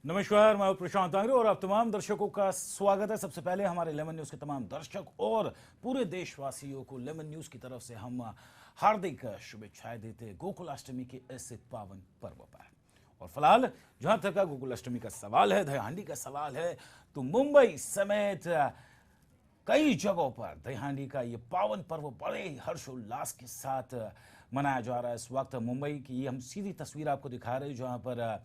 नमस्कार, मैं प्रशांत आंग्रे और आप तमाम दर्शकों का स्वागत है। सबसे पहले हमारे लेमन न्यूज के तमाम दर्शक और पूरे देशवासियों को लेमन न्यूज की तरफ से हम हार्दिक शुभेच्छाएं देते हैं गोकुलाष्टमी के इस पावन पर्व पर। और फिलहाल जहां तक गोकुलाष्टमी का सवाल है, दहीहांडी का सवाल है, तो मुंबई समेत कई जगहों पर दहीहांडी का ये पावन पर्व बड़े हर्षोल्लास के साथ मनाया जा रहा है। इस वक्त मुंबई की ये हम सीधी तस्वीर आपको दिखा रहे हैं, जहां पर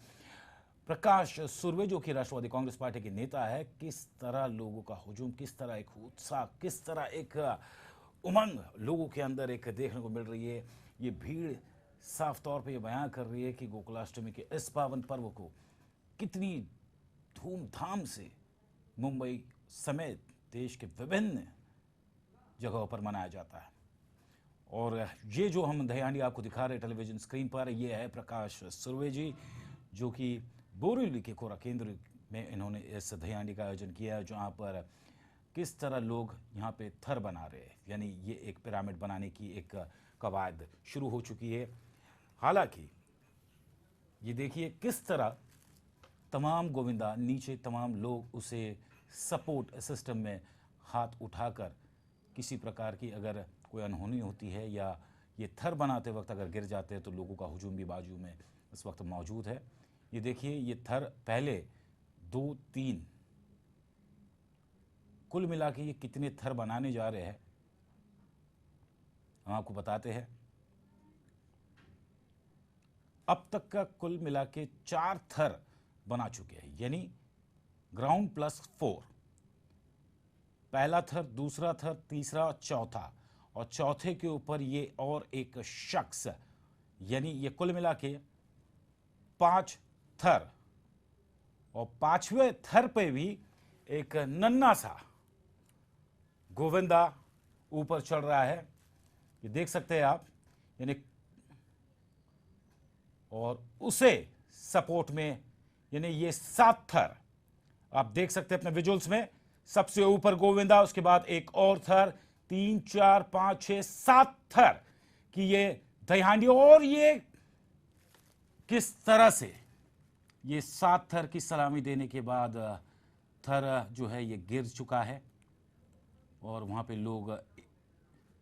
प्रकाश सुर्वे जो कि राष्ट्रवादी कांग्रेस पार्टी के नेता है, किस तरह लोगों का हुजूम, किस तरह एक उत्साह, किस तरह एक उमंग लोगों के अंदर एक देखने को मिल रही है। ये भीड़ साफ तौर पे ये बयां कर रही है कि गोकुलाष्टमी के इस पावन पर्व को कितनी धूमधाम से मुंबई समेत देश के विभिन्न जगहों पर मनाया जाता है। और ये जो हम दहीहांडी आपको दिखा रहे हैं टेलीविजन स्क्रीन पर, ये है प्रकाश सुर्वे जी, जो कि बोरीवली के कोरा केंद्र में इन्होंने इस दहीहांडी का आयोजन किया है, जहाँ पर किस तरह लोग यहाँ पे थर बना रहे हैं, यानी ये एक पिरामिड बनाने की एक कवायद शुरू हो चुकी है। हालांकि ये देखिए किस तरह तमाम गोविंदा नीचे, तमाम लोग उसे सपोर्ट सिस्टम में हाथ उठाकर किसी प्रकार की अगर कोई अनहोनी होती है या ये थर बनाते वक्त अगर गिर जाते हैं तो लोगों का हुजूम भी बाजू में इस वक्त मौजूद है। ये देखिए, ये थर पहले 2-3 कुल मिला के ये कितने थर बनाने जा रहे हैं हम आपको बताते हैं। अब तक का कुल मिला के 4 थर बना चुके हैं, यानी ग्राउंड प्लस 4, पहला थर, दूसरा थर, तीसरा, चौथा, और चौथे के ऊपर ये और एक शख्स, यानी ये कुल मिला के 5 थर। और 5वें थर पे भी एक नन्हा सा गोविंदा ऊपर चढ़ रहा है, ये देख सकते हैं आप, यानी और उसे सपोर्ट में, यानी ये 7 थर आप देख सकते हैं अपने विजुअल्स में। सबसे ऊपर गोविंदा, उसके बाद एक और थर, 3, 4, 5, 6, 7 थर की ये दहीहांडी। और ये किस तरह से ये 7 थर की सलामी देने के बाद थर जो है ये गिर चुका है और वहाँ पे लोग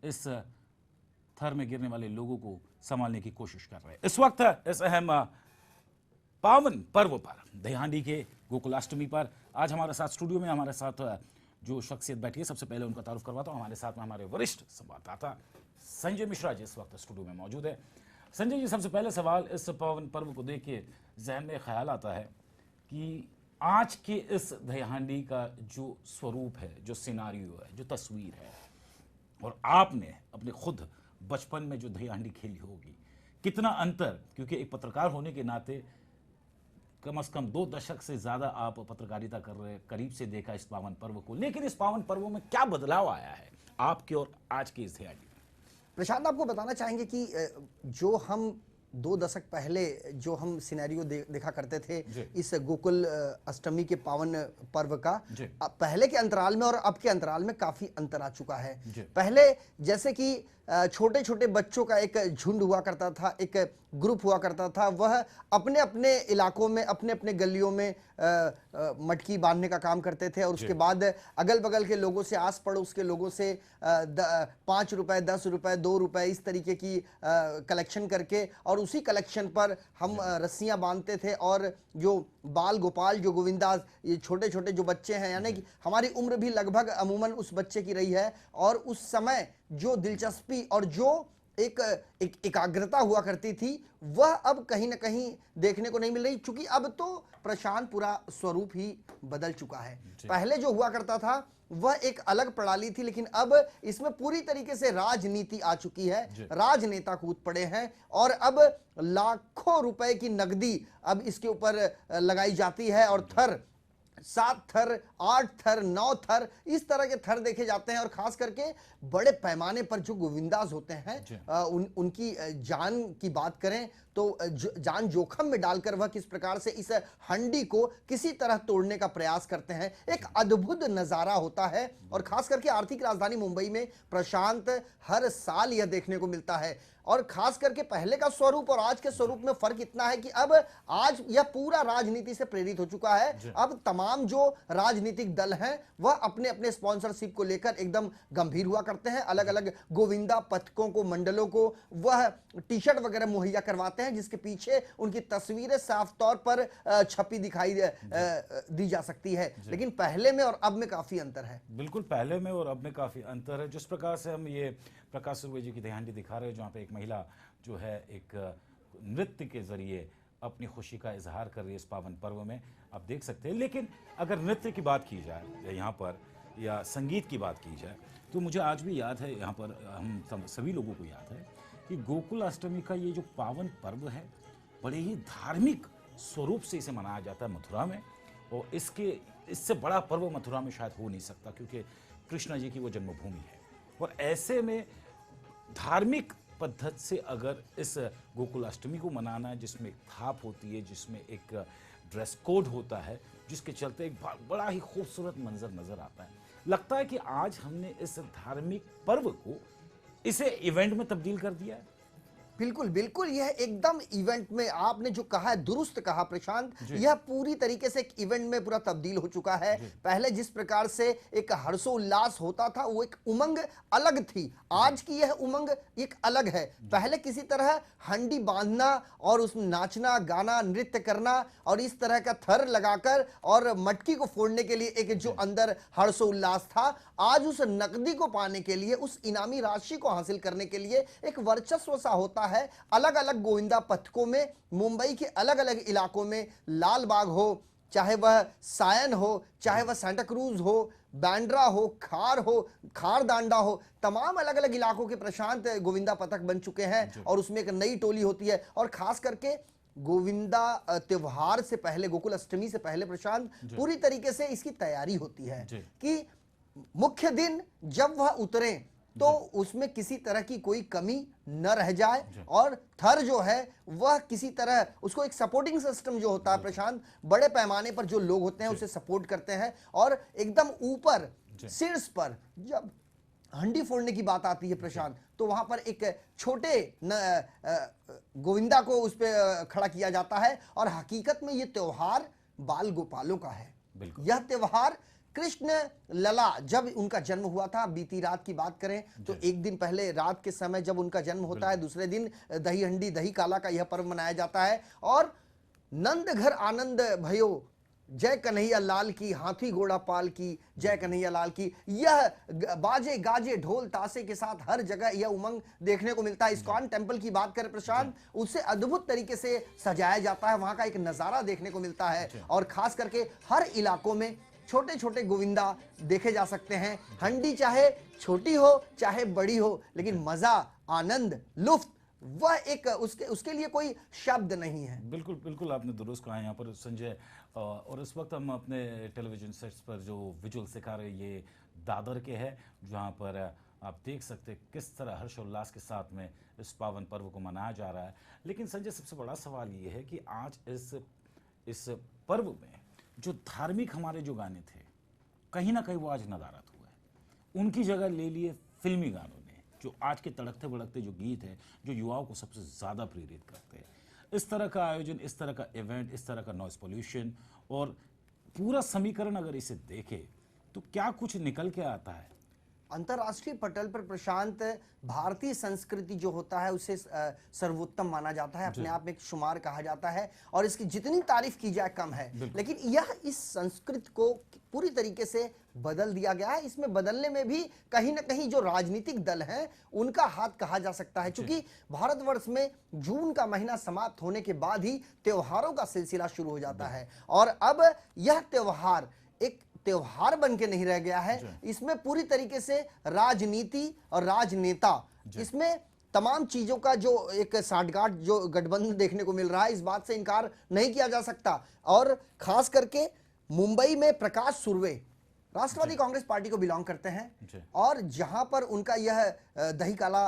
इस थर में गिरने वाले लोगों को संभालने की कोशिश कर रहे हैं। इस वक्त इस अहम पावन पर्व पर, दहीहांडी के गोकुलाष्टमी पर, आज हमारे साथ स्टूडियो में हमारे साथ जो शख्सियत बैठी है, सबसे पहले उनका तारुफ करवाता हूँ। हमारे साथ में हमारे वरिष्ठ संवाददाता संजय मिश्रा जी इस वक्त स्टूडियो में मौजूद है। संजय जी, सबसे पहले सवाल, इस पावन पर्व को देख के जहन में ख्याल आता है कि आज के इस दहीहांडी का जो स्वरूप है, जो सिनारियो है, जो तस्वीर है, और आपने अपने खुद बचपन में जो दहीहांडी खेली होगी, कितना अंतर, क्योंकि एक पत्रकार होने के नाते कम से कम 2 दशक से ज़्यादा आप पत्रकारिता कर रहे हैं, करीब से देखा इस पावन पर्व को, लेकिन इस पावन पर्व में क्या बदलाव आया है आपके और आज के इस दहीहांडी में? प्रशांत, आपको बताना चाहेंगे कि जो हम 2 दशक पहले जो हम सिनेरियो देखा करते थे इस गोकुल अष्टमी के पावन पर्व का, पहले के अंतराल में और अब के अंतराल में काफी अंतर आ चुका है। पहले जैसे कि छोटे छोटे बच्चों का एक झुंड हुआ करता था, एक ग्रुप हुआ करता था, वह अपने अपने इलाकों में, अपने अपने गलियों में मटकी बांधने का काम करते थे, और उसके बाद अगल बगल के लोगों से, आस पड़ोस के लोगों से 5 रुपए, 10 रुपए, 2 रुपए इस तरीके की कलेक्शन करके, और उसी कलेक्शन पर हम रस्सियां बांधते थे। और जो बाल गोपाल, जो गोविंदा, ये छोटे छोटे जो बच्चे हैं, यानी कि हमारी उम्र भी लगभग अमूमन उस बच्चे की रही है, और उस समय जो दिलचस्पी और जो एक एकाग्रता हुआ करती थी, वह अब कहीं ना कहीं देखने को नहीं मिल रही, क्योंकि अब तो प्रशांत पूरा स्वरूप ही बदल चुका है। पहले जो हुआ करता था वह एक अलग प्रणाली थी, लेकिन अब इसमें पूरी तरीके से राजनीति आ चुकी है, राजनेता कूद पड़े हैं, और अब लाखों रुपए की नकदी अब इसके ऊपर लगाई जाती है, और थर 7 थर, 8 थर, 9 थर, इस तरह के थर देखे जाते हैं। और खास करके बड़े पैमाने पर जो गोविंदाज होते हैं, उनकी जान की बात करें तो जान जोखिम में डालकर वह किस प्रकार से इस हंडी को किसी तरह तोड़ने का प्रयास करते हैं, एक अद्भुत नजारा होता है। और खास करके आर्थिक राजधानी मुंबई में प्रशांत हर साल यह देखने को मिलता है। और खास करके पहले का स्वरूप और आज के स्वरूप में फर्क इतना है कि अब आज यह पूरा राजनीति से प्रेरित हो चुका है। अब तमाम जो राजनीतिक दल हैं वह अपने अपने स्पॉन्सरशिप को लेकर एकदम गंभीर हुआ करते हैं। अलग अलग गोविंदा पथकों को, मंडलों को वह टी शर्ट वगैरह मुहैया करवाते हैं जिसके पीछे उनकी तस्वीरें साफ तौर पर छपी दिखाई दी जा सकती है। लेकिन पहले में और अब में काफी अंतर है। बिल्कुल, पहले में और अब में काफी अंतर है। जिस प्रकार से हम ये प्रकाश सुर्वे जी की दहीहांडी दिखा रहे हैं, जहाँ पे एक महिला जो है एक नृत्य के जरिए अपनी खुशी का इजहार कर रही है इस पावन पर्व में, आप देख सकते हैं। लेकिन अगर नृत्य की बात की जाए या यहाँ पर या संगीत की बात की जाए, तो मुझे आज भी याद है, यहाँ पर हम सभी लोगों को याद है कि गोकुल अष्टमी का ये जो पावन पर्व है, बड़े ही धार्मिक स्वरूप से इसे मनाया जाता है मथुरा में। और इससे बड़ा पर्व मथुरा में शायद हो नहीं सकता, क्योंकि कृष्ण जी की वो जन्मभूमि है। और ऐसे में धार्मिक पद्धति से अगर इस गोकुल अष्टमी को मनाना है, जिसमें एक थाप होती है, जिसमें एक ड्रेस कोड होता है, जिसके चलते एक बड़ा ही खूबसूरत मंजर नजर आता है, लगता है कि आज हमने इस धार्मिक पर्व को इसे इवेंट में तब्दील कर दिया है। बिल्कुल बिल्कुल, यह एकदम इवेंट में, आपने जो कहा है दुरुस्त कहा प्रशांत, यह पूरी तरीके से एक इवेंट में पूरा तब्दील हो चुका है। पहले जिस प्रकार से एक हर्षोल्लास होता था, वो एक उमंग अलग थी, आज की यह उमंग एक अलग है। पहले किसी तरह हंडी बांधना और उसमें नाचना, गाना, नृत्य करना और इस तरह का थर लगाकर और मटकी को फोड़ने के लिए एक जो अंदर हर्षोल्लास था, आज उस नकदी को पाने के लिए, उस इनामी राशि को हासिल करने के लिए एक वर्चस्व सा होता है। अलग अलग गोविंदा पथकों में, मुंबई के अलग अलग इलाकों में, लाल बाग हो, चाहे वह सायन हो, चाहे वह सेंटा क्रूज हो, बैंड्रा हो, खार दांडा हो, तमाम अलग अलग इलाकों के प्रशांत गोविंदा पथक बन चुके हैं। और उसमें एक नई टोली होती है। और खास करके गोविंदा त्योहार से पहले, गोकुल अष्टमी से पहले प्रशांत, पूरी तरीके से इसकी तैयारी होती है कि मुख्य दिन जब वह उतरे तो उसमें किसी तरह की कोई कमी न रह जाए। और थर जो है वह किसी तरह, उसको एक सपोर्टिंग सिस्टम जो होता है प्रशांत, बड़े पैमाने पर जो लोग होते हैं उसे सपोर्ट करते हैं। और एकदम ऊपर शीर्ष पर जब हंडी फोड़ने की बात आती है प्रशांत, तो वहां पर एक छोटे गोविंदा को उस पर खड़ा किया जाता है। और हकीकत में यह त्योहार बाल गोपालों का है। यह त्योहार कृष्ण लला, जब उनका जन्म हुआ था, बीती रात की बात करें तो एक दिन पहले रात के समय जब उनका जन्म होता है, दूसरे दिन दही हंडी दही काला का यह पर्व मनाया जाता है। और नंद घर आनंद भयो, जय कन्हैया लाल की, हाथी घोड़ा पाल की, जय कन्हैया लाल की, यह बाजे गाजे ढोल तासे के साथ हर जगह यह उमंग देखने को मिलता है। इस्कॉन टेम्पल की बात करें प्रशांत, उसे अद्भुत तरीके से सजाया जाता है, वहां का एक नजारा देखने को मिलता है। और खास करके हर इलाकों में छोटे छोटे गोविंदा देखे जा सकते हैं। हंडी चाहे छोटी हो चाहे बड़ी हो, लेकिन मजा, आनंद, लुफ्त, वह एक उसके लिए कोई शब्द नहीं है। बिल्कुल बिल्कुल, आपने दुरुस्त कहा। यहाँ पर संजय, और इस वक्त हम अपने टेलीविजन सेट्स पर जो विजुअल्स दिखा रहे हैं, ये दादर के हैं, जहाँ पर आप देख सकते हैं किस तरह हर्षोल्लास के साथ में इस पावन पर्व को मनाया जा रहा है। लेकिन संजय, सबसे बड़ा सवाल ये है कि आज इस पर्व में जो धार्मिक हमारे जो गाने थे, कहीं ना कहीं वो आज नदारद हुआ है। उनकी जगह ले लिए फिल्मी गानों ने, जो आज के तड़कते भड़कते जो गीत हैं, जो युवाओं को सबसे ज़्यादा प्रेरित करते हैं। इस तरह का आयोजन, इस तरह का इवेंट, इस तरह का नॉइस पोल्यूशन और पूरा समीकरण अगर इसे देखे तो क्या कुछ निकल के आता है? अंतर्राष्ट्रीय पटल पर प्रशांत, भारतीय संस्कृति जो होता है उसे सर्वोत्तम माना जाता है, अपने आप में एक शुमार कहा जाता है। और इसकी जितनी तारीफ की जाए कम है। लेकिन यह इस संस्कृति को पूरी तरीके से बदल दिया गया है। इसमें बदलने में भी कहीं ना कहीं जो राजनीतिक दल हैं उनका हाथ कहा जा सकता है, क्योंकि भारतवर्ष में जून का महीना समाप्त होने के बाद ही त्योहारों का सिलसिला शुरू हो जाता है। और अब यह त्योहार एक त्योहार बन के नहीं रह गया है, इसमें पूरी तरीके से राजनीति और राजनेता, इसमें तमाम चीजों का जो एक साठगांठ, जो गठबंधन देखने को मिल रहा है, इस बात से इनकार नहीं किया जा सकता। और खास करके मुंबई में प्रकाश सुर्वे राष्ट्रवादी कांग्रेस पार्टी को बिलोंग करते हैं जी। और जहां पर उनका यह दही काला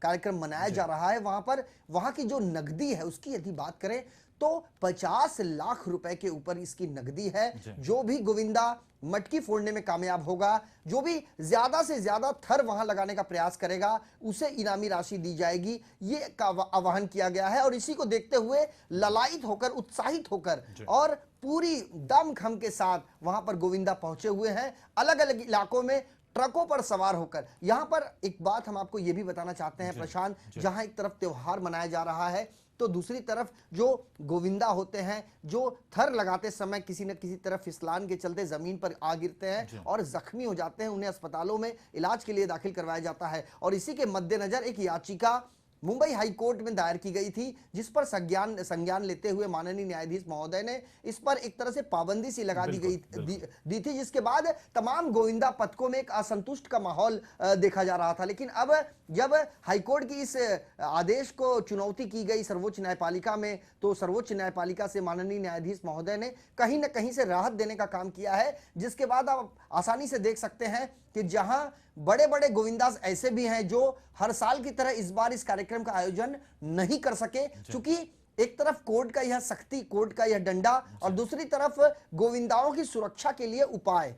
कार्यक्रम मनाया जा रहा है, वहां पर वहां की जो नकदी है उसकी यदि बात करें तो 50 लाख रुपए के ऊपर इसकी नकदी है। जो भी गोविंदा मटकी फोड़ने में कामयाब होगा, जो भी ज्यादा से ज्यादा थर वहां लगाने का प्रयास करेगा, उसे इनामी राशि दी जाएगी, ये का आह्वान किया गया है। और इसी को देखते हुए ललायित होकर, उत्साहित होकर और पूरी दमखम के साथ वहां पर गोविंदा पहुंचे हुए हैं, अलग अलग इलाकों में ट्रकों पर सवार होकर। यहां पर एक बात हम आपको यह भी बताना चाहते हैं प्रशांत, जहां एक तरफ त्योहार मनाया जा रहा है तो दूसरी तरफ जो गोविंदा होते हैं, जो थर लगाते समय किसी न किसी तरफ फिसलान के चलते जमीन पर आ गिरते हैं और जख्मी हो जाते हैं, उन्हें अस्पतालों में इलाज के लिए दाखिल करवाया जाता है। और इसी के मद्देनजर एक याचिका मुंबई हाई कोर्ट में दायर की गई थी, जिस पर संज्ञान लेते हुए माननीय न्यायाधीश महोदय ने इस पर एक तरह से पाबंदी सी लगा दी थी, जिसके बाद तमाम गोविंदा पथकों में एक असंतुष्ट का माहौल देखा जा रहा था। लेकिन अब जब हाईकोर्ट की इस आदेश को चुनौती की गई सर्वोच्च न्यायपालिका में, तो सर्वोच्च न्यायपालिका से माननीय न्यायाधीश महोदय ने कहीं ना कहीं से राहत देने का काम किया है, जिसके बाद आप आसानी से देख सकते हैं कि जहां बड़े बड़े गोविंदास ऐसे भी हैं जो हर साल की तरह इस बार इस कार्यक्रम का आयोजन नहीं कर सके, क्योंकि एक तरफ कोर्ट का यह सख्ती, कोर्ट का यह डंडा, और दूसरी तरफ गोविंदाओं की सुरक्षा के लिए उपाय,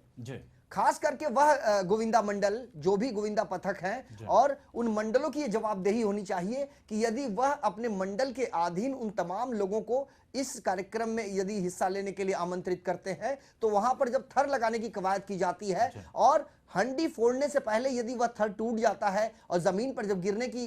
खास करके वह गोविंदा मंडल, जो भी गोविंदा पथक हैं, और उन मंडलों की यह जवाबदेही होनी चाहिए कि यदि वह अपने मंडल के अधीन उन तमाम लोगों को इस कार्यक्रम में यदि हिस्सा लेने के लिए आमंत्रित करते हैं, तो वहां पर जब थर लगाने की कवायद की जाती है और हंडी फोड़ने से पहले यदि वह थर टूट जाता है और जमीन पर जब गिरने की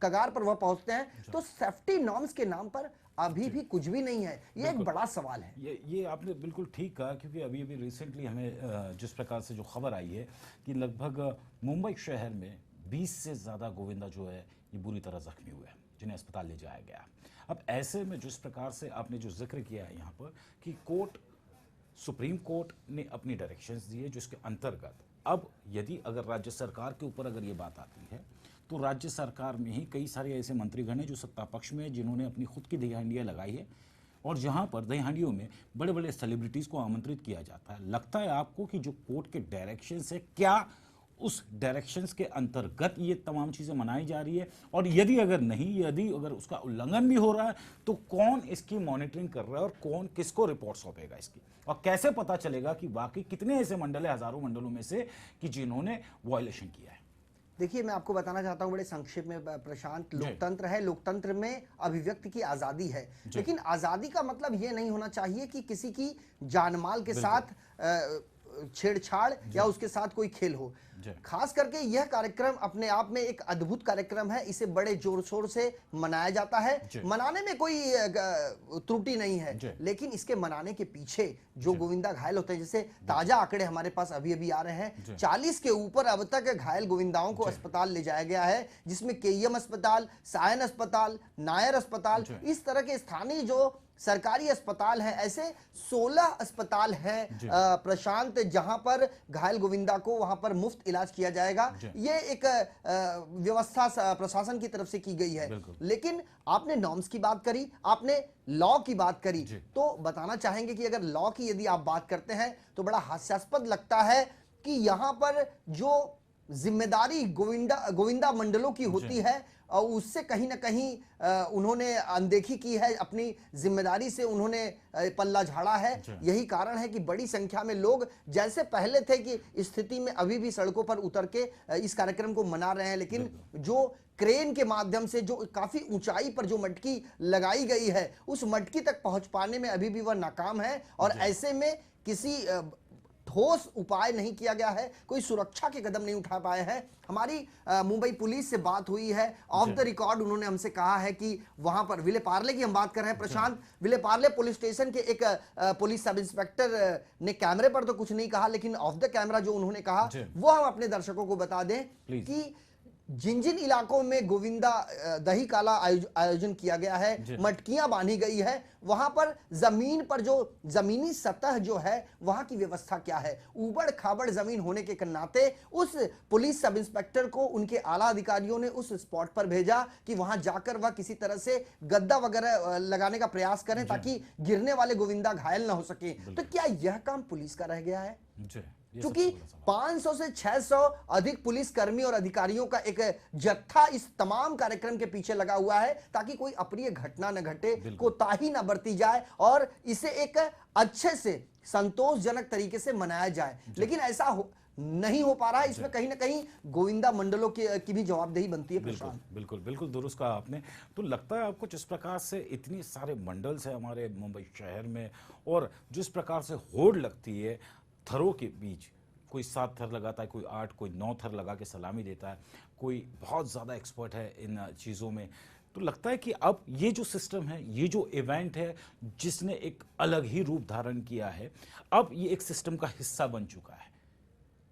कगार पर वह पहुंचते हैं, तो सेफ्टी नॉर्म्स के नाम पर अभी भी कुछ भी नहीं है। ये एक बड़ा सवाल है। ये आपने बिल्कुल ठीक कहा, क्योंकि अभी अभी रिसेंटली हमें जिस प्रकार से जो खबर आई है कि लगभग मुंबई शहर में 20 से ज़्यादा गोविंदा जो है ये बुरी तरह जख्मी हुए हैं, जिन्हें अस्पताल ले जाया गया। अब ऐसे में जिस प्रकार से आपने जो जिक्र किया है यहाँ पर कि कोर्ट, सुप्रीम कोर्ट ने अपनी डायरेक्शंस दिए, जिसके अंतर्गत अब यदि अगर राज्य सरकार के ऊपर अगर ये बात आती है तो राज्य सरकार में ही कई सारे ऐसे मंत्रीगण हैं जो सत्ता पक्ष में हैं, जिन्होंने अपनी खुद की दही हांडियाँ लगाई है और जहां पर दही हांडियों में बड़े बड़े सेलिब्रिटीज़ को आमंत्रित किया जाता है। लगता है आपको कि जो कोर्ट के डायरेक्शंस है, क्या उस डायरेक्शंस के अंतर्गत ये तमाम चीज़ें मनाई जा रही है? और यदि अगर नहीं, यदि अगर उसका उल्लंघन भी हो रहा है, तो कौन इसकी मॉनिटरिंग कर रहा है और कौन किसको रिपोर्ट सौंपेगा इसकी? और कैसे पता चलेगा कि वाकई कितने ऐसे मंडल है, हजारों मंडलों में से, कि जिन्होंने वायलेशन किया है? देखिए, मैं आपको बताना चाहता हूं बड़े संक्षेप में प्रशांत, लोकतंत्र है, लोकतंत्र में अभिव्यक्ति की आजादी है, लेकिन आजादी का मतलब यह नहीं होना चाहिए कि किसी की जानमाल के साथ छेड़छाड़ या उसके साथ कोई खेल हो। खास करके यह कार्यक्रम अपने आप में एक अद्भुत कार्यक्रम है, इसे बड़े जोर शोर से मनाया जाता है, मनाने में कोई त्रुटि नहीं है, लेकिन इसके मनाने के पीछे जो गोविंदा घायल होते हैं, जैसे ताजा आंकड़े हमारे पास अभी अभी आ रहे हैं, 40 के ऊपर अब तक घायल गोविंदाओं को अस्पताल ले जाया गया है, जिसमें केईएम अस्पताल, सायन अस्पताल, नायर अस्पताल, इस तरह के स्थानीय जो सरकारी अस्पताल हैं, ऐसे 16 अस्पताल हैं प्रशांत, जहां पर घायल गोविंदा को वहां पर मुफ्त इलाज किया जाएगा। ये एक व्यवस्था प्रशासन की तरफ से की गई है। लेकिन आपने नॉर्म्स की बात करी, आपने लॉ की बात करी, तो बताना चाहेंगे कि अगर लॉ की यदि आप बात करते हैं तो बड़ा हास्यास्पद लगता है कि यहां पर जो जिम्मेदारी गोविंदा मंडलों की होती है और उससे कहीं ना कहीं उन्होंने अनदेखी की है, अपनी जिम्मेदारी से उन्होंने पल्ला झाड़ा है। यही कारण है कि बड़ी संख्या में लोग जैसे पहले थे कि स्थिति में अभी भी सड़कों पर उतर के इस कार्यक्रम को मना रहे हैं, लेकिन जो क्रेन के माध्यम से जो काफी ऊंचाई पर जो मटकी लगाई गई है, उस मटकी तक पहुंच पाने में अभी भी वह नाकाम है। और ऐसे में किसी ठोस उपाय नहीं किया गया है, कोई सुरक्षा के कदम नहीं उठा पाए हैं। हमारी मुंबई पुलिस से बात हुई है, ऑफ द रिकॉर्ड उन्होंने हमसे कहा है कि वहां पर विले पार्ले की हम बात कर रहे हैं प्रशांत, विले पार्ले पुलिस स्टेशन के एक पुलिस सब इंस्पेक्टर ने कैमरे पर तो कुछ नहीं कहा, लेकिन ऑफ द कैमरा जो उन्होंने कहा वो हम अपने दर्शकों को बता दें कि जिन जिन इलाकों में गोविंदा दही काला आयोजन किया गया है, मटकियां बांधी गई है, वहां पर जमीन पर जो जमीनी सतह जो है वहां की व्यवस्था क्या है, उबड़ खाबड़ जमीन होने के नाते उस पुलिस सब इंस्पेक्टर को उनके आला अधिकारियों ने उस स्पॉट पर भेजा कि वहां जाकर वह किसी तरह से गद्दा वगैरह लगाने का प्रयास करें ताकि गिरने वाले गोविंदा घायल ना हो सके। तो क्या यह काम पुलिस का रह गया है? क्योंकि 500 से 600 अधिक पुलिसकर्मी और अधिकारियों का एक जत्था इस तमाम कार्यक्रम के पीछे लगा हुआ है ताकि कोई अप्रिय घटना न घटे, कोताही न बरती जाए और इसे एक अच्छे से संतोषजनक तरीके से मनाया जाए। लेकिन ऐसा नहीं हो पा रहा है। इसमें कहीं ना कहीं गोविंदा मंडलों की भी जवाबदेही बनती है। बिल्कुल बिल्कुल बिल्कुल दुरुस्त कहा आपने। तो लगता है आपको जिस प्रकार से इतनी सारे मंडल्स हैं हमारे मुंबई शहर में और जिस प्रकार से होड़ लगती है थरों के बीच, कोई 7 थर लगाता है, कोई 8, कोई 9 थर लगा के सलामी देता है, कोई बहुत ज़्यादा एक्सपर्ट है इन चीज़ों में, तो लगता है कि अब ये जो सिस्टम है, ये जो इवेंट है जिसने एक अलग ही रूप धारण किया है, अब ये एक सिस्टम का हिस्सा बन चुका है।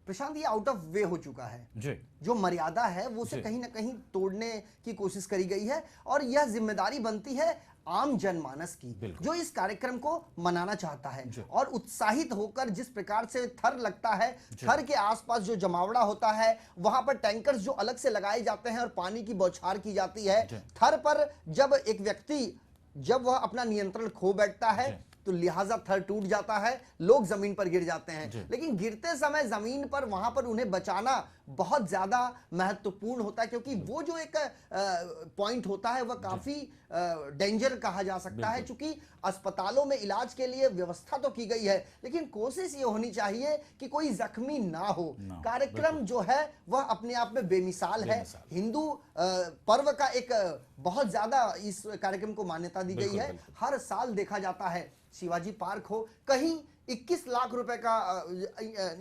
प्रशांत, ये आउट ऑफ वे हो चुका है जी। जो मर्यादा है वो उसे कहीं ना कहीं तोड़ने की कोशिश करी गई है और यह जिम्मेदारी बनती है आम जनमानस की जो इस कार्यक्रम को मनाना चाहता है और उत्साहित होकर जिस प्रकार से थर लगता है, थर के आसपास जो जमावड़ा होता है, वहां पर टैंकर्स जो अलग से लगाए जाते हैं और पानी की बौछार की जाती है। थर पर जब एक व्यक्ति जब वह अपना नियंत्रण खो बैठता है तो लिहाजा थर टूट जाता है, लोग जमीन पर गिर जाते हैं। लेकिन गिरते समय जमीन पर वहां पर उन्हें बचाना बहुत ज्यादा महत्वपूर्ण होता है क्योंकि वो जो एक पॉइंट होता है वह काफी डेंजर कहा जा सकता है। क्योंकि अस्पतालों में इलाज के लिए व्यवस्था तो की गई है लेकिन कोशिश ये होनी चाहिए कि कोई जख्मी ना हो। कार्यक्रम जो है वह अपने आप में बेमिसाल है। हिंदू पर्व का एक बहुत ज्यादा इस कार्यक्रम को मान्यता दी गई है। हर साल देखा जाता है, शिवाजी पार्क हो, कहीं 21 लाख रुपए का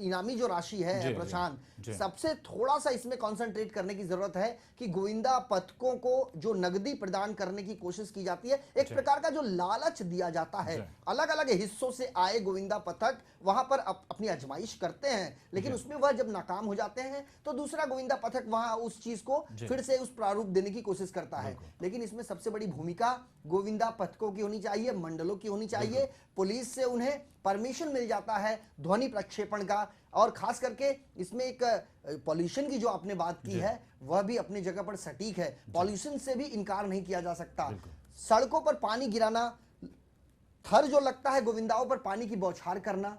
इनामी जो राशि है प्रशांत, सबसे थोड़ा सा इसमें कंसंट्रेट करने की जरूरत है कि गोविंदा पथकों को जो नगदी प्रदान करने की कोशिश की जाती है, एक प्रकार का जो लालच दिया जाता है, अलग अलग हिस्सों से आए गोविंदा पथक वहां पर अपनी आजमाइश करते हैं लेकिन उसमें वह जब नाकाम हो जाते हैं तो दूसरा गोविंदा पथक वहां उस चीज को फिर से उस प्रारूप देने की कोशिश करता है। लेकिन इसमें सबसे बड़ी भूमिका गोविंदा पथकों की होनी चाहिए, मंडलों की होनी चाहिए। पुलिस से उन्हें परमिशन मिल जाता है ध्वनि प्रक्षेपण का और खास करके इसमें एक पॉल्यूशन की जो आपने बात की है वह भी अपनी जगह पर सटीक है। पॉल्यूशन से भी इनकार नहीं किया जा सकता। सड़कों पर पानी गिराना, थर जो लगता है गोविंदाओं पर पानी की बौछार करना,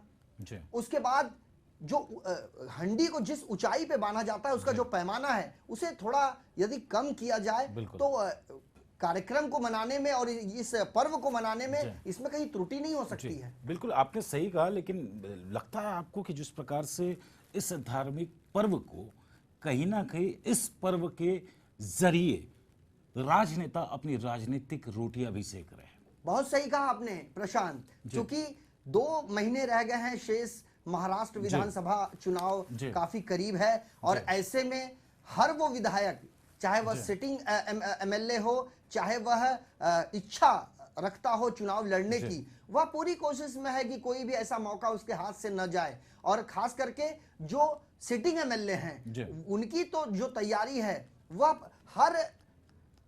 उसके बाद जो हंडी को जिस ऊंचाई पे बांधा जाता है उसका जो पैमाना है उसे थोड़ा यदि कम किया जाए तो कार्यक्रम को मनाने में और इस पर्व को मनाने में इसमें कहीं त्रुटि नहीं हो सकती है। बिल्कुल आपने सही कहा, लेकिन लगता है आपको कि जिस प्रकार से इस धार्मिक पर्व को कहीं ना कहीं इस पर्व के जरिए राजनेता अपनी राजनीतिक रोटियां भी सेक रहे हैं। बहुत सही कहा आपने प्रशांत, क्योंकि 2 महीने रह गए हैं शेष, महाराष्ट्र विधानसभा चुनाव काफी करीब है और ऐसे में हर वो विधायक, चाहे वह सिटिंग एमएलए हो, चाहे वह इच्छा रखता हो चुनाव लड़ने की, वह पूरी कोशिश में है कि कोई भी ऐसा मौका उसके हाथ से न जाए। और खास करके जो सिटिंग एमएलए हैं उनकी तो जो तैयारी है वह हर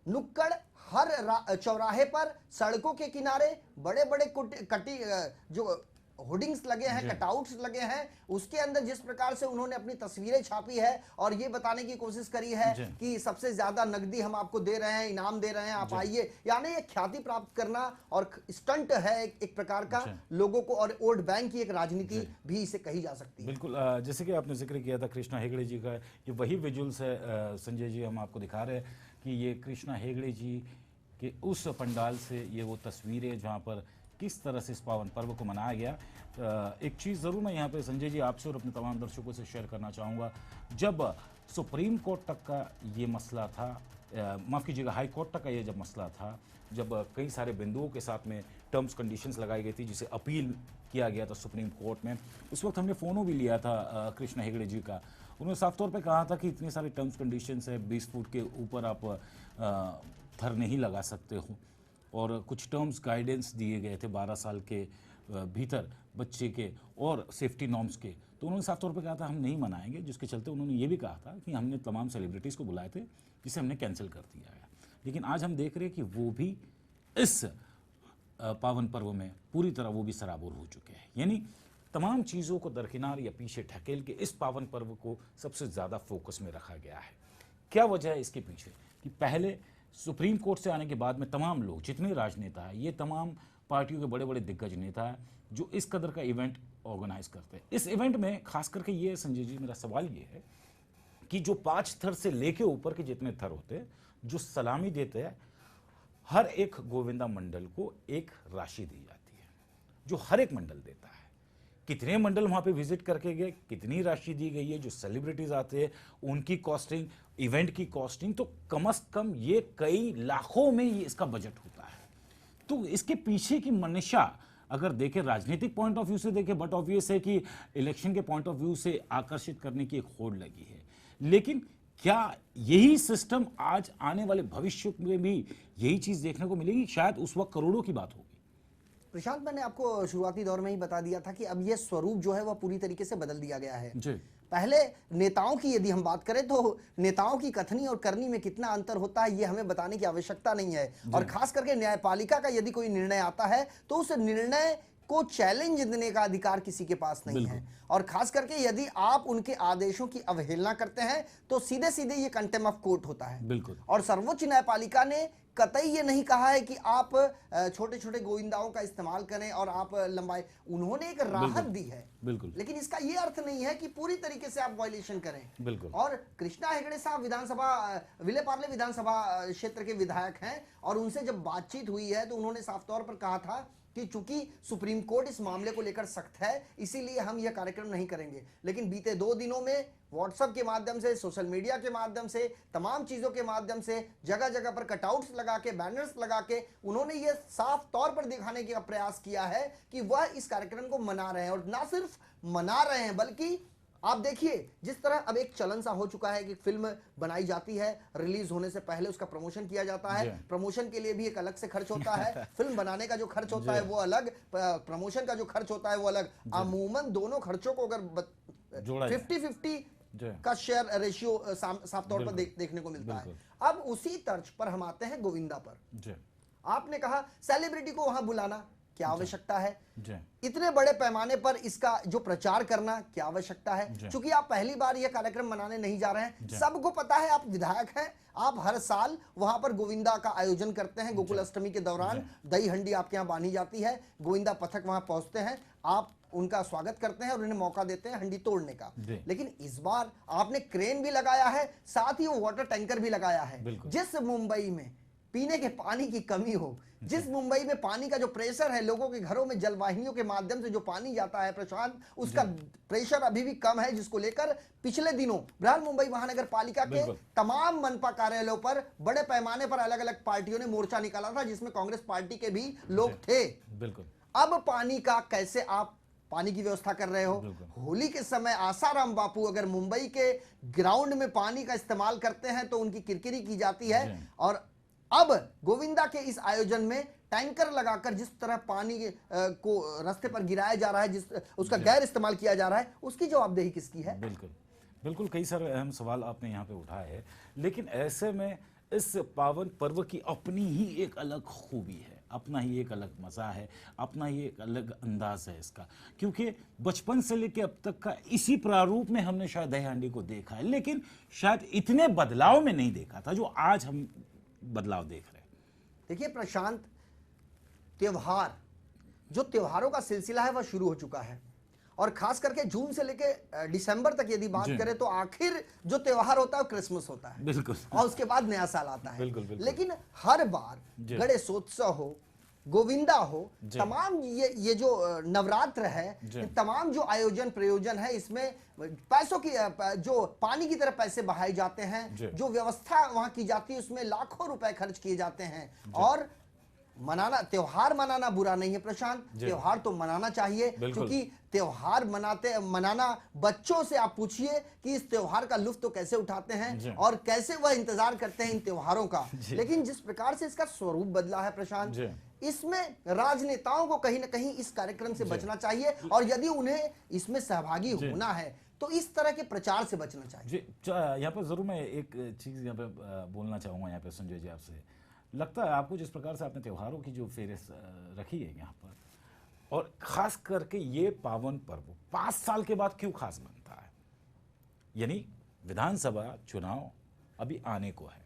नुक्कड़, हर चौराहे पर, सड़कों के किनारे बड़े बड़े कटी जो होर्डिंग्स लगे हैं, कटआउट्स लगे हैं, उसके अंदर जिस प्रकार से उन्होंने अपनी तस्वीरें छापी है और ये बताने की कोशिश करी है कि सबसे ज्यादा नकदी हम आपको दे रहे हैं, इनाम दे रहे हैं, आप आइए, यानी ये ख्याति प्राप्त करना और स्टंट है एक प्रकार का लोगों को, और वोट बैंक की एक राजनीति भी इसे कही जा सकती है। बिल्कुल, जैसे कि आपने जिक्र किया था कृष्णा हेगड़े जी का, ये वही विजुअल्स है संजय जी, हम आपको दिखा रहे हैं कि ये कृष्णा हेगड़े जी के उस पंडाल से ये वो तस्वीरें जहाँ पर किस तरह से इस पावन पर्व को मनाया गया। एक चीज़ ज़रूर मैं यहाँ पे संजय जी आपसे और अपने तमाम दर्शकों से शेयर करना चाहूँगा, जब सुप्रीम कोर्ट तक का ये मसला था, माफ़ कीजिएगा हाई कोर्ट तक का ये जब मसला था, जब कई सारे बिंदुओं के साथ में टर्म्स कंडीशंस लगाई गई थी जिसे अपील किया गया था सुप्रीम कोर्ट में, उस वक्त हमने फ़ोनो भी लिया था कृष्णा हेगड़े जी का। उन्होंने साफ तौर पर कहा था कि इतने सारे टर्म्स कंडीशंस है, 20 फुट के ऊपर आप थर नहीं लगा सकते हो और कुछ टर्म्स गाइडेंस दिए गए थे 12 साल के भीतर बच्चे के और सेफ्टी नॉर्म्स के, तो उन्होंने साफ तौर पर कहा था हम नहीं मनाएंगे, जिसके चलते उन्होंने ये भी कहा था कि हमने तमाम सेलिब्रिटीज़ को बुलाए थे जिसे हमने कैंसिल कर दिया है। लेकिन आज हम देख रहे हैं कि वो भी इस पावन पर्व में पूरी तरह वो भी सराबोर हो चुके हैं, यानी तमाम चीज़ों को दरकिनार या पीछे ढकेल के इस पावन पर्व को सबसे ज़्यादा फोकस में रखा गया है। क्या वजह है इसके पीछे कि पहले सुप्रीम कोर्ट से आने के बाद में तमाम लोग, जितने राजनेता हैं, ये तमाम पार्टियों के बड़े बड़े दिग्गज नेता हैं जो इस कदर का इवेंट ऑर्गेनाइज करते हैं। इस इवेंट में खास करके ये संजय जी, मेरा सवाल ये है कि जो 5 थर से लेके ऊपर के जितने थर होते हैं, जो सलामी देते हैं, हर एक गोविंदा मंडल को एक राशि दी जाती है, जो हर एक मंडल देता है। कितने मंडल वहां पे विजिट करके गए, कितनी राशि दी गई है, जो सेलिब्रिटीज आते हैं उनकी कॉस्टिंग, इवेंट की कॉस्टिंग, तो कम से कम ये कई लाखों में ये इसका बजट होता है। तो इसके पीछे की मंशा अगर देखें, राजनीतिक पॉइंट ऑफ व्यू से देखें, बट ऑब्वियस है कि इलेक्शन के पॉइंट ऑफ व्यू से आकर्षित करने की एक होड़ लगी है। लेकिन क्या यही सिस्टम आज आने वाले भविष्य में भी यही चीज देखने को मिलेगी? शायद उस वक्त करोड़ों की बात होगी। प्रशांत, मैंने आपको शुरुआती दौर में ही बता दिया था कि अब यह स्वरूप जो है वह पूरी तरीके से बदल दिया गया है जी। पहले नेताओं की यदि हम बात करें तो नेताओं की कथनी और करनी में कितना अंतर होता है ये हमें बताने की आवश्यकता नहीं है। और खास करके न्यायपालिका का यदि कोई निर्णय आता है तो उस निर्णय को चैलेंज देने का अधिकार किसी के पास नहीं है। और खास करके यदि आप उनके आदेशों की अवहेलना करते हैं तो सीधे सीधे ये कंटेम्प्ट ऑफ कोर्ट होता है। बिल्कुल। और सर्वोच्च न्यायपालिका ने कतई ये नहीं कहा है कि आप छोटे छोटे गोविंदाओं का इस्तेमाल करें और आप लंबाई, उन्होंने एक राहत दी है। बिल्कुल। लेकिन इसका ये अर्थ नहीं है कि पूरी तरीके से आप वायलेशन करें। बिल्कुल। और कृष्णा हेगड़े साहब विधानसभा विलेपार्ले विधानसभा क्षेत्र के विधायक हैं और उनसे जब बातचीत हुई है तो उन्होंने साफ तौर पर कहा था कि चूंकि सुप्रीम कोर्ट इस मामले को लेकर सख्त है इसीलिए हम यह कार्यक्रम नहीं करेंगे। लेकिन बीते 2 दिनों में व्हाट्सएप के माध्यम से, सोशल मीडिया के माध्यम से, तमाम चीजों के माध्यम से जगह जगह पर कटआउट्स लगा के, बैनर्स लगा के उन्होंने ये साफ तौर पर दिखाने का प्रयास किया है कि वह इस कार्यक्रम को मना रहे हैं। और ना सिर्फ मना रहे हैं बल्कि आप देखिए जिस तरह अब एक चलन सा हो चुका है कि फिल्म बनाई जाती है, रिलीज होने से पहले उसका प्रमोशन किया जाता है। प्रमोशन के लिए भी एक अलग से खर्च होता है। फिल्म बनाने का जो खर्च होता है वो अलग, प्रमोशन का जो खर्च होता है वो अलग। अमूमन दोनों खर्चों को अगर 50-50 का शेयर रेशियो साफ तौर पर देखने को मिलता है। अब उसी तर्ज पर हम आते हैं गोविंदा पर। आपने कहा सेलिब्रिटी को वहां बुलाना क्या आवश्यकता है, इतने बड़े पैमाने पर इसका जो प्रचार करना क्या आवश्यकता है। क्योंकि आप पहली बार यह कार्यक्रम मनाने नहीं जा रहे हैं, सबको पता है, आप विधायक हैं, आप हर साल वहां पर गोविंदा का आयोजन करते हैं। गोकुल अष्टमी के दौरान दही हंडी आपके यहाँ बांधी जाती है, गोविंदा पथक वहां पहुंचते हैं, आप उनका स्वागत करते हैं और उन्हें मौका देते हैं हंडी तोड़ने का। लेकिन इस बार आपने क्रेन भी लगाया है, साथ ही वो वाटर टैंकर भी लगाया है। जिस मुंबई में पीने के पानी की कमी हो, जिस मुंबई में पानी का जो प्रेशर है, लोगों के घरों में जलवाहिनियों के माध्यम से जो पानी जाता है प्रशांत, उसका प्रेशर अभी भी कम है, जिसको लेकर पिछले दिनों बृहन मुंबई महानगर पालिका के तमाम मनपा कार्यालयों पर बड़े पैमाने पर अलग अलग पार्टियों ने मोर्चा निकाला था, जिसमें कांग्रेस पार्टी के भी लोग थे। बिल्कुल। अब पानी का कैसे आप पानी की व्यवस्था कर रहे हो? होली के समय आसाराम बापू अगर मुंबई के ग्राउंड में पानी का इस्तेमाल करते हैं तो उनकी किरकिरी की जाती है। और अब गोविंदा के इस आयोजन में टैंकर लगाकर जिस तरह पानी को रास्ते पर गिराया जा रहा है, जिस उसका गैर इस्तेमाल किया जा रहा है, उसकी जवाबदेही किसकी है? बिल्कुल बिल्कुल, कई सारे अहम सवाल आपने यहाँ पे उठाए हैं। लेकिन ऐसे में इस पावन पर्व की अपनी ही एक अलग खूबी है, अपना ही एक अलग मज़ा है, अपना ही एक अलग अंदाज है इसका। क्योंकि बचपन से लेके अब तक का इसी प्रारूप में हमने शायद दही हांडी को देखा है, लेकिन शायद इतने बदलाव में नहीं देखा था जो आज हम बदलाव देख रहे हैं। देखिए प्रशांत, त्योहार, जो त्योहारों का सिलसिला है वह शुरू हो चुका है। और खास करके जून से लेके दिसंबर तक यदि बात करें तो आखिर जो त्योहार होता है वो क्रिसमस होता है। बिल्कुल। और उसके बाद नया साल आता है। बिल्कुल। लेकिन हर बार गणेशोत्सव हो, गोविंदा हो, तमाम ये जो नवरात्र है, तमाम जो आयोजन प्रयोजन है, इसमें पैसों की जो पानी की तरह पैसे बहाए जाते हैं, जो व्यवस्था वहां की जाती है उसमें लाखों रुपए खर्च किए जाते हैं। और मनाना, त्योहार मनाना बुरा नहीं है प्रशांत, त्योहार तो मनाना चाहिए। क्योंकि त्योहार मनाना, बच्चों से आप पूछिए कि इस त्योहार का लुत्फ तो कैसे उठाते हैं और कैसे वह इंतजार करते हैं इन त्योहारों का। लेकिन जिस प्रकार से इसका स्वरूप बदला है प्रशांत, इसमें राजनेताओं को कहीं ना कहीं इस कार्यक्रम से बचना चाहिए। और यदि उन्हें इसमें सहभागी होना है तो इस तरह के प्रचार से बचना चाहिए। यहाँ पर जरूर मैं एक चीज यहाँ पे बोलना चाहूंगा यहाँ पे संजय जी आपसे। लगता है आपको जिस प्रकार से आपने त्योहारों की जो फेरिस्त रखी है यहाँ पर, और खास करके ये पावन पर्व 5 साल के बाद क्यों खास बनता है? यानी विधानसभा चुनाव अभी आने को है,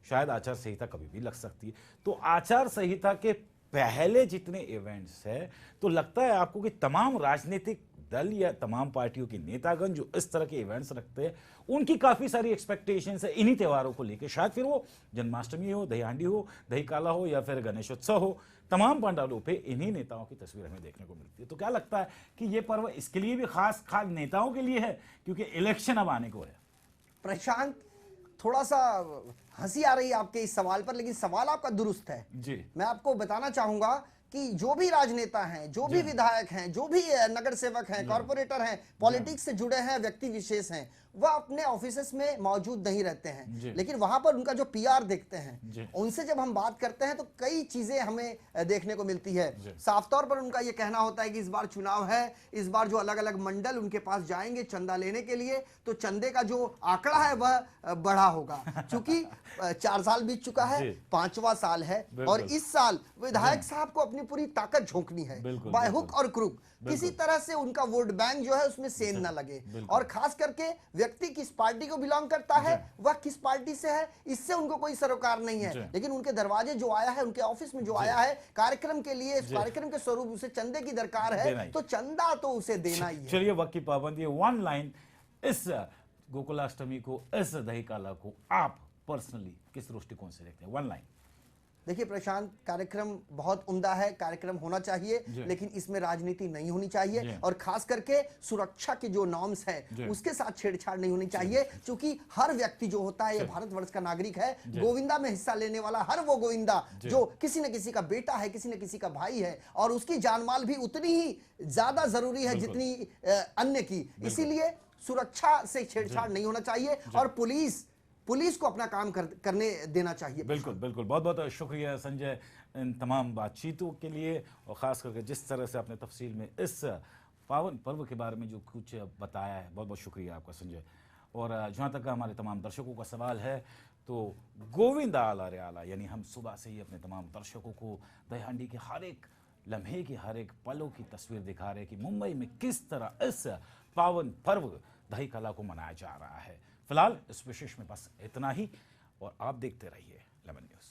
शायद आचार संहिता कभी भी लग सकती है, तो आचार संहिता के पहले जितने इवेंट्स है तो लगता है आपको कि तमाम राजनीतिक दल या तमाम पार्टियों के नेतागण जो इस तरह के इवेंट्स रखते हैं, उनकी काफी सारी एक्सपेक्टेशंस है इन्हीं त्योहारों को लेकर। शायद फिर वो जन्माष्टमी हो, दही हांडी हो, दही काला हो या फिर गणेशोत्सव हो, तमाम पंडालों पे इन्हीं नेताओं की तस्वीर हमें देखने को मिलती है। तो क्या लगता है कि ये पर्व इसके लिए भी खास नेताओं के लिए है, क्योंकि इलेक्शन अब आने को है? प्रशांत, थोड़ा सा हंसी आ रही है आपके इस सवाल पर, लेकिन सवाल आपका दुरुस्त है जी। मैं आपको बताना चाहूंगा कि जो भी राजनेता हैं, जो भी विधायक हैं, जो भी नगर सेवक हैं, कॉर्पोरेटर हैं, पॉलिटिक्स से जुड़े हैं व्यक्ति विशेष हैं, वह अपने ऑफिसेस में मौजूद नहीं रहते हैं, लेकिन वहां पर उनका जो पीआर देखते हैं, उनसे जब हम बात करते हैं तो कई चीजें हमें देखने को मिलती है। साफ तौर पर उनका यह कहना होता है कि इस बार चुनाव है, इस बार जो अलग अलग मंडल उनके पास जाएंगे चंदा लेने के लिए, तो चंदे का जो आंकड़ा है वह बढ़ा होगा, क्योंकि 4 साल बीत चुका है, 5वां साल है, और इस साल विधायक साहब को अपनी पूरी ताकत झोंकनी है, बाय हुक और क्रुक। किसी तरह से उनका वोट बैंक जो है उसमें सेंध ना लगे, और खास करके व्यक्ति किस पार्टी को बिलोंग करता है, वह किस पार्टी से है, इससे उनको कोई सरोकार नहीं है, लेकिन उनके दरवाजे जो आया है, उनके ऑफिस में जो आया है कार्यक्रम के लिए, कार्यक्रम के स्वरूप उसे चंदे की दरकार है, तो चंदा तो उसे देना ही है। चलिए, वक्त की पाबंदी, वन लाइन, इस गोकुलाष्टमी को, इस दही काला को आप पर्सनली किस दृष्टिकोण से देखते हैं? One line. देखिए प्रशांत, कार्यक्रम बहुत उम्दा है, कार्यक्रम होना चाहिए, लेकिन इसमें राजनीति नहीं होनी चाहिए, और खास करके सुरक्षा के जो नॉर्म्स हैं उसके साथ छेड़छाड़ नहीं होनी चाहिए, क्योंकि हर व्यक्ति जो होता है ये भारतवर्ष का नागरिक है। गोविंदा में हिस्सा लेने वाला हर वो गोविंदा जो किसी न किसी का बेटा है, किसी न किसी का भाई है, और उसकी जानमाल भी उतनी ही ज्यादा जरूरी है जितनी अन्य की, इसीलिए सुरक्षा से छेड़छाड़ नहीं होना चाहिए, और पुलिस को अपना काम करने देना चाहिए। बिल्कुल बिल्कुल, बहुत बहुत शुक्रिया संजय इन तमाम बातचीतों के लिए, और ख़ास करके जिस तरह से आपने तफसील में इस पावन पर्व के बारे में जो कुछ बताया है, बहुत बहुत शुक्रिया आपका संजय। और जहाँ तक हमारे तमाम दर्शकों का सवाल है, तो गोविंदा आला रे आला, यानी हम सुबह से ही अपने तमाम दर्शकों को दही हांडी के हर एक लम्हे की, हर एक पलों की तस्वीर दिखा रहे हैं कि मुंबई में किस तरह इस पावन पर्व दही काला को मनाया जा रहा है। फिलहाल इस विशेष में बस इतना ही, और आप देखते रहिए लेमन न्यूज़।